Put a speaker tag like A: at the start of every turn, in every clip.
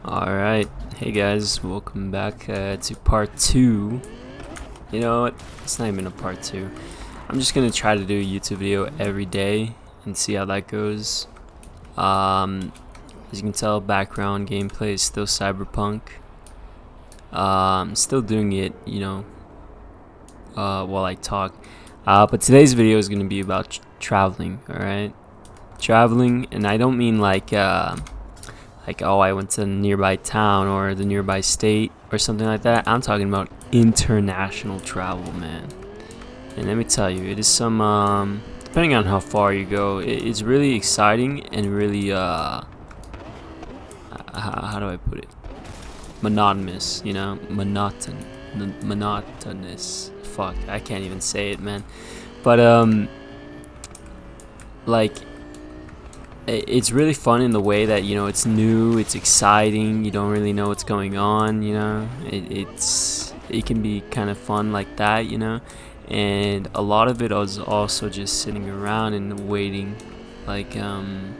A: Alright, hey guys, welcome back to part 2. You know what, it's not even a part 2. I'm just gonna try to do a YouTube video every day and see how that goes. As you can tell, background gameplay is still Cyberpunk. I'm still doing it, while I talk. But today's video is gonna be about traveling, alright? Traveling, and I don't mean like oh, I went to a nearby town or the nearby state or something like that. I'm talking about international travel, man. And let me tell you, it is some depending on how far you go, it's really exciting and really how do I put it, monotonous, monotonous. Fuck, I can't even say it, man. But like, it's really fun in the way that it's new, it's exciting, you don't really know what's going on. It can be kind of fun like that, and a lot of it is also just sitting around and waiting, like that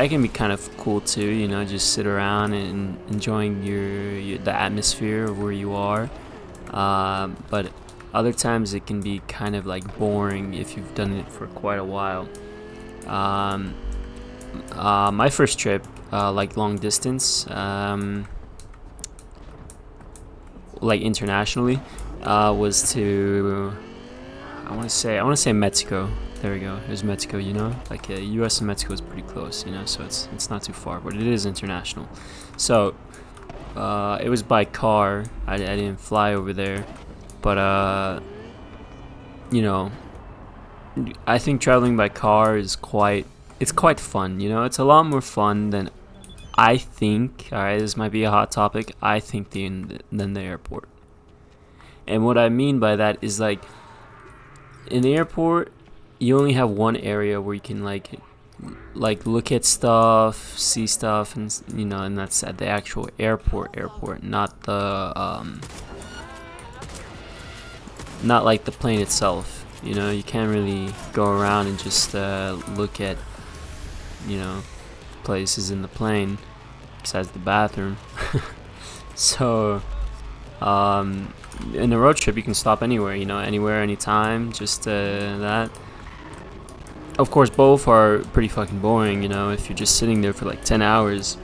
A: can be kind of cool too, just sit around and enjoying the atmosphere of where you are. But other times it can be kind of like boring if you've done it for quite a while. My first trip, like long distance, like internationally, was to I want to say Mexico. There we go. It was Mexico. Like U.S. and Mexico is pretty close. So it's not too far, but it is international. So it was by car. I didn't fly over there, but I think traveling by car is quite fun. It's a lot more fun than, I think. All right, this might be a hot topic. I think than the airport. And what I mean by that is, like, in the airport, you only have one area where you can like look at stuff, see stuff, and and that's at the actual airport, not the not like the plane itself. You can't really go around and just look at places in the plane besides the bathroom. So in a road trip you can stop anywhere, anywhere, anytime, just that. Of course, both are pretty fucking boring, if you're just sitting there for like 10 hours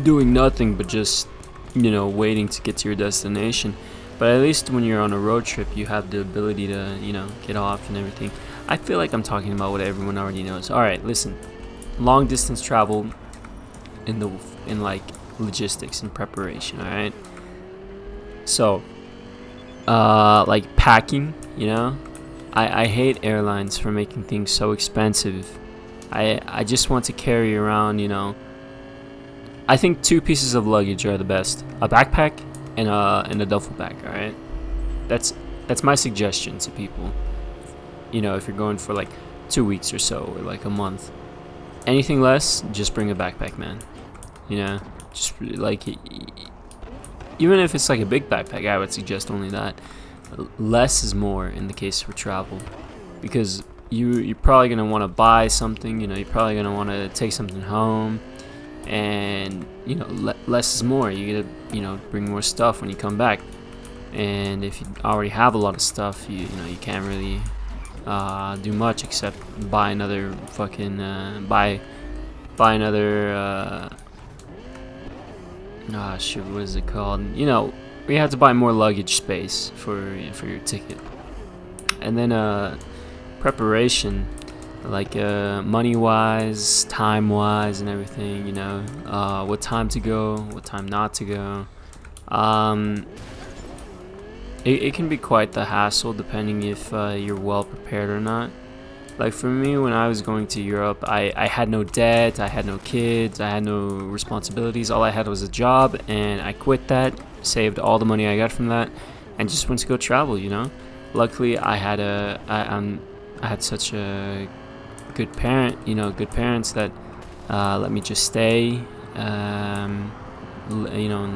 A: doing nothing but just waiting to get to your destination. But at least when you're on a road trip, you have the ability to, get off and everything. I feel like I'm talking about what everyone already knows. All right, listen. Long distance travel in like logistics and preparation, all right? So, like packing, I hate airlines for making things so expensive. I just want to carry around, I think 2 pieces of luggage are the best. A backpack and a duffel bag, all right? That's my suggestion to people. If you're going for like 2 weeks or so, or like a month. Anything less, just bring a backpack, man. Just like, even if it's like a big backpack, I would suggest only that. Less is more in the case for travel, because you're probably gonna want to buy something. You're probably gonna want to take something home, and less is more. You gotta bring more stuff when you come back. And if you already have a lot of stuff, you can't really do much except buy another fucking buy another shit, what is it called? We have to buy more luggage space for your ticket. And then preparation, like money wise, time wise, and everything. What time to go, what time not to go. It can be quite the hassle depending if you're well prepared or not. Like for me, when I was going to Europe, I had no debt, I had no kids, I had no responsibilities. All I had was a job, and I quit that, saved all the money I got from that, and just went to go travel. Luckily, I had such a good parents that let me just stay, and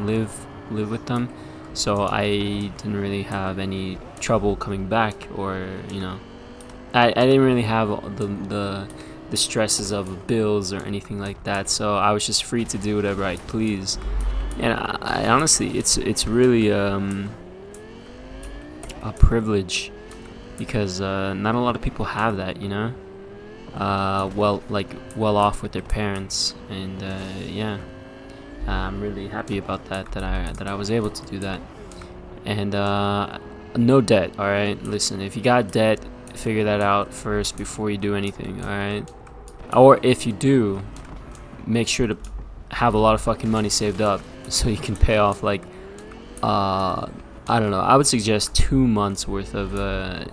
A: live with them. So I didn't really have any trouble coming back, or I didn't really have the stresses of bills or anything like that. So I was just free to do whatever I please. And I honestly, it's really a privilege, because not a lot of people have that, you know. Well off with their parents, and yeah, I'm really happy about that I was able to do that. And no debt. All right, listen, if you got debt, figure that out first before you do anything. All right, or if you do, make sure to have a lot of fucking money saved up so you can pay off, like, I don't know, I would suggest 2 months worth of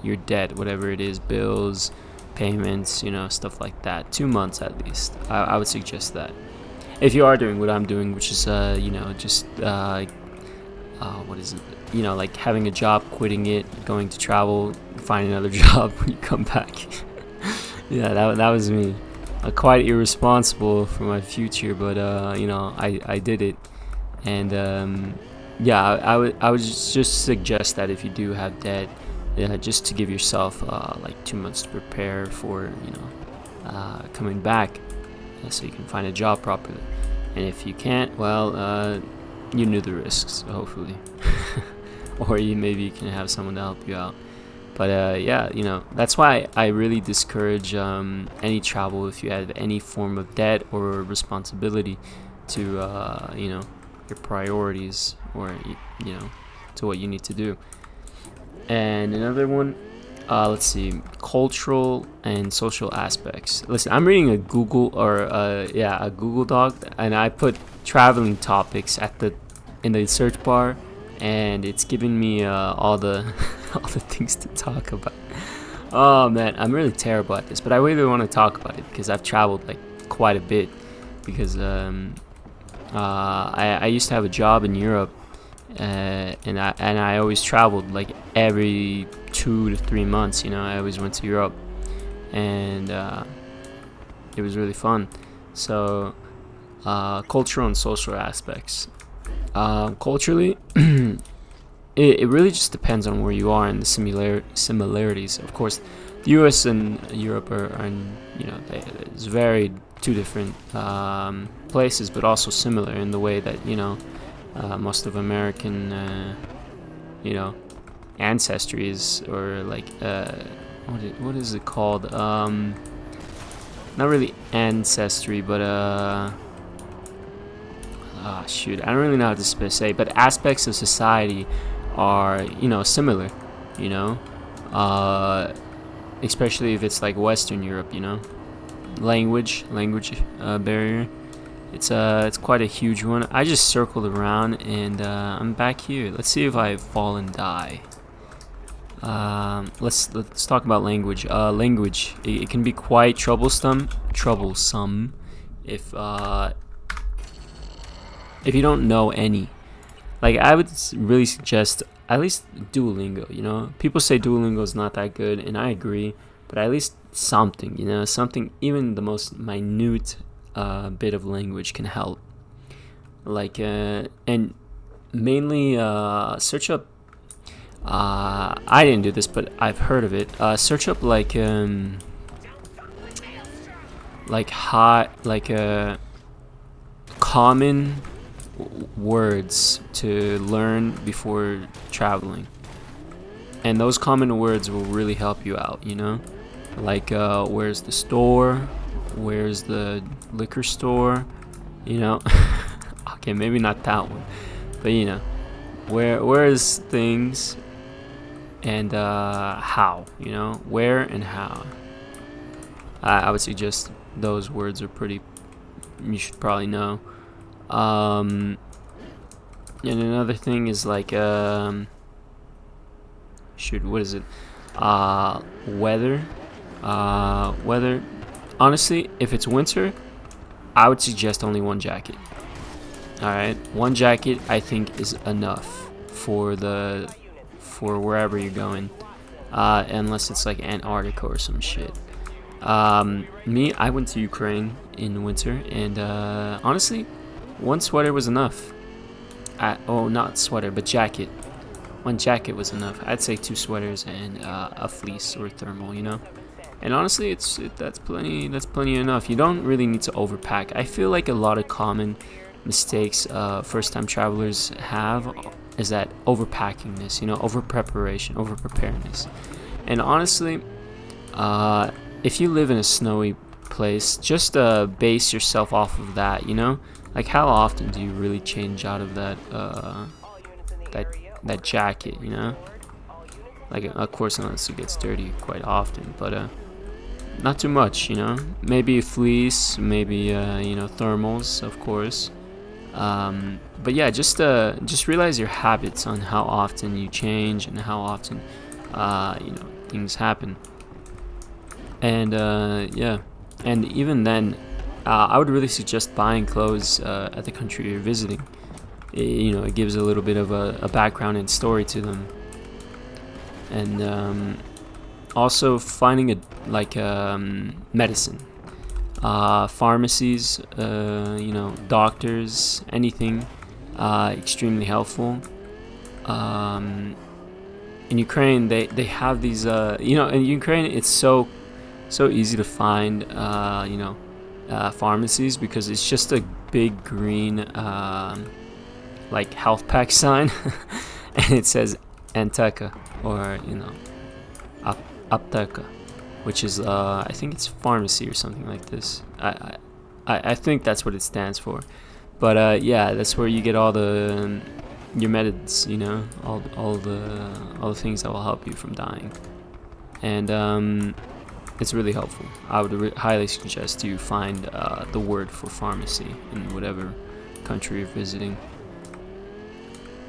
A: your debt, whatever it is, bills, payments, you know, stuff like that. 2 months at least. I would suggest that. If you are doing what I'm doing, which is, you know, just, what is it? You know, like having a job, quitting it, going to travel, find another job when you come back. Yeah, that was me. Quite irresponsible for my future, but you know, I did it. And yeah, I would just suggest that if you do have debt, just to give yourself like 2 months to prepare for, you know, coming back, so you can find a job properly. And if you can't, well, you knew the risks, hopefully. Or maybe you can have someone to help you out. But yeah, you know, that's why I really discourage any travel if you have any form of debt or responsibility to, you know, your priorities, or, you know, to what you need to do. And another one, let's see, cultural and social aspects. Listen, I'm reading a Google, or a Google Doc, and I put traveling topics in the search bar, and it's giving me all the all the things to talk about. Oh man, I'm really terrible at this, but I really want to talk about it because I've traveled like quite a bit. Because I used to have a job in Europe, and I always traveled like every 2 to 3 months. You know, I always went to Europe, and it was really fun. So, cultural and social aspects. Culturally, it really just depends on where you are and the similarities. Of course, the U.S. and Europe are you know, it's very two different places, but also similar in the way that, you know, most of American, you know, ancestry is, or like, what is it called? Not really ancestry, but shoot, I don't really know how to say, but aspects of society are, you know, similar, you know, especially if it's like Western Europe, you know. Language barrier, it's quite a huge one. I just circled around, and I'm back here. Let's see if I fall and die. Let's talk about language. Language, it can be quite troublesome if you don't know any. Like, I would really suggest at least Duolingo, you know. People say Duolingo is not that good, and I agree, but at least something, you know, something, even the most minute bit of language can help. Like, and mainly search up, I didn't do this, but I've heard of it. Search up like common words to learn before traveling, and those common words will really help you out, you know. Like, where's the store, where's the liquor store, you know. Okay, maybe not that one, but you know, where is things, and how, you know, where and how. I would suggest those words are pretty, you should probably know. And another thing is like, what is it? Weather. Weather. Honestly, if it's winter, I would suggest only one jacket. All right, one jacket I think is enough for wherever you're going, unless it's like Antarctica or some shit. I went to Ukraine in winter, and honestly, one sweater was enough. Not sweater, but jacket. One jacket was enough. I'd say 2 sweaters and a fleece or thermal, you know. And honestly, that's plenty enough. You don't really need to overpack. I feel like a lot of common mistakes first-time travelers have is that overpackingness, over preparation, over preparedness. And honestly, if you live in a snowy place, just base yourself off of that. Like how often do you really change out of that jacket? Like of course unless it gets dirty quite often, but not too much. Maybe fleece, maybe thermals, of course. But yeah, just realize your habits on how often you change and how often things happen. And yeah, and even then, I would really suggest buying clothes at the country you're visiting. It gives a little bit of a background and story to them. And also finding medicine, pharmacies, doctors, anything, extremely helpful. In Ukraine, they have these, in Ukraine it's so easy to find, pharmacies, because it's just a big green, like health pack sign, and it says Anteka, or Apteka, which is I think it's pharmacy or something like this. I think that's what it stands for. But yeah, that's where you get all the your meds, all the things that will help you from dying. And it's really helpful. I would highly suggest you find the word for pharmacy in whatever country you're visiting.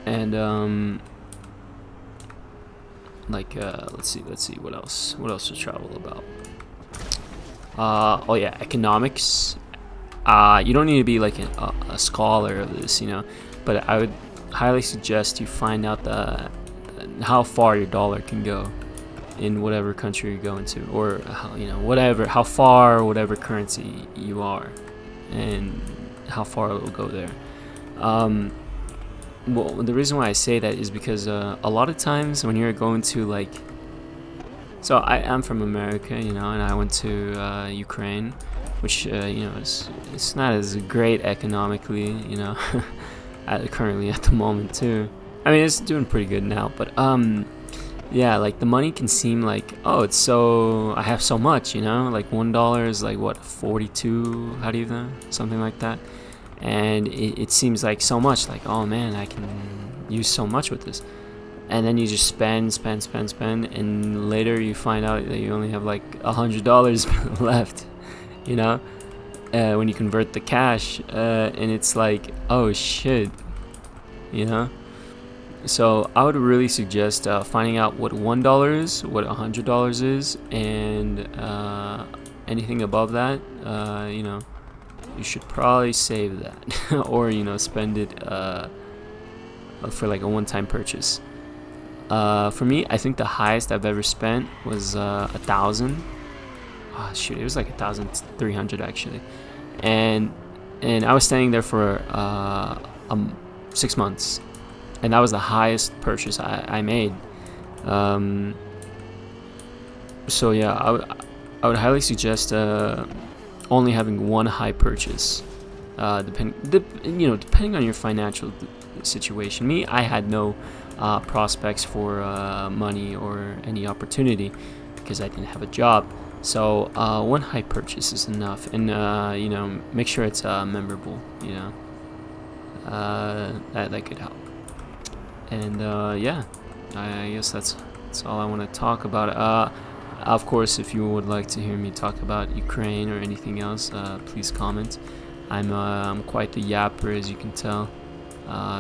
A: And let's see what else to travel about. Oh yeah, economics. You don't need to be like a scholar of this, but I would highly suggest you find out how far your dollar can go in whatever country you're going to, or how far whatever currency you are, and how far it will go there. Well, the reason why I say that is because a lot of times when you're going to so I am from America, and I went to Ukraine, which it's not as great economically, currently at the moment too. I mean, it's doing pretty good now, but yeah, like the money can seem like, oh, I have so much, like $1 is like what, 42 hryvnia, something like that. And it seems like so much, like, oh man, I can use so much with this. And then you just spend, and later you find out that you only have like $100 left, when you convert the cash, and it's like, oh shit, So I would really suggest finding out what $1 is, what $100 is, and anything above that, you should probably save that, or spend it for like a one-time purchase. For me, I think the highest I've ever spent was 1,000. Oh shoot, it was like 1,300 actually, and I was staying there for 6 months, and that was the highest purchase I made. So yeah, I would highly suggest only having one high purchase, depending on your financial situation. Me, I had no prospects for money or any opportunity because I didn't have a job. So one high purchase is enough, and make sure it's memorable. That could help. And yeah, I guess that's all I want to talk about. Of course, if you would like to hear me talk about Ukraine or anything else, please comment. I'm quite the yapper, as you can tell.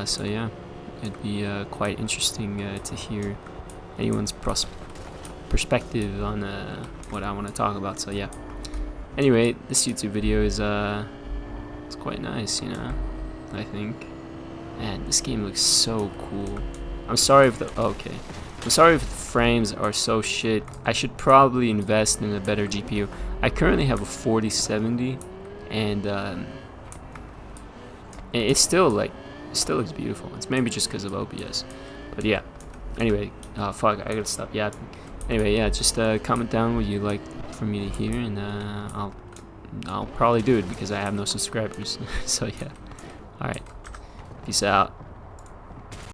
A: So yeah, it'd be quite interesting to hear anyone's perspective on what I want to talk about. So yeah. Anyway, this YouTube video is it's quite nice, I think. Man, this game looks so cool. I'm sorry if I'm sorry if the frames are so shit. I should probably invest in a better GPU. I currently have a 4070, and it still looks beautiful. It's maybe just because of OBS, but yeah. Anyway, fuck, I gotta stop yapping. Anyway, yeah, just comment down what you like for me to hear, and I'll probably do it because I have no subscribers. So yeah. All right. Peace out.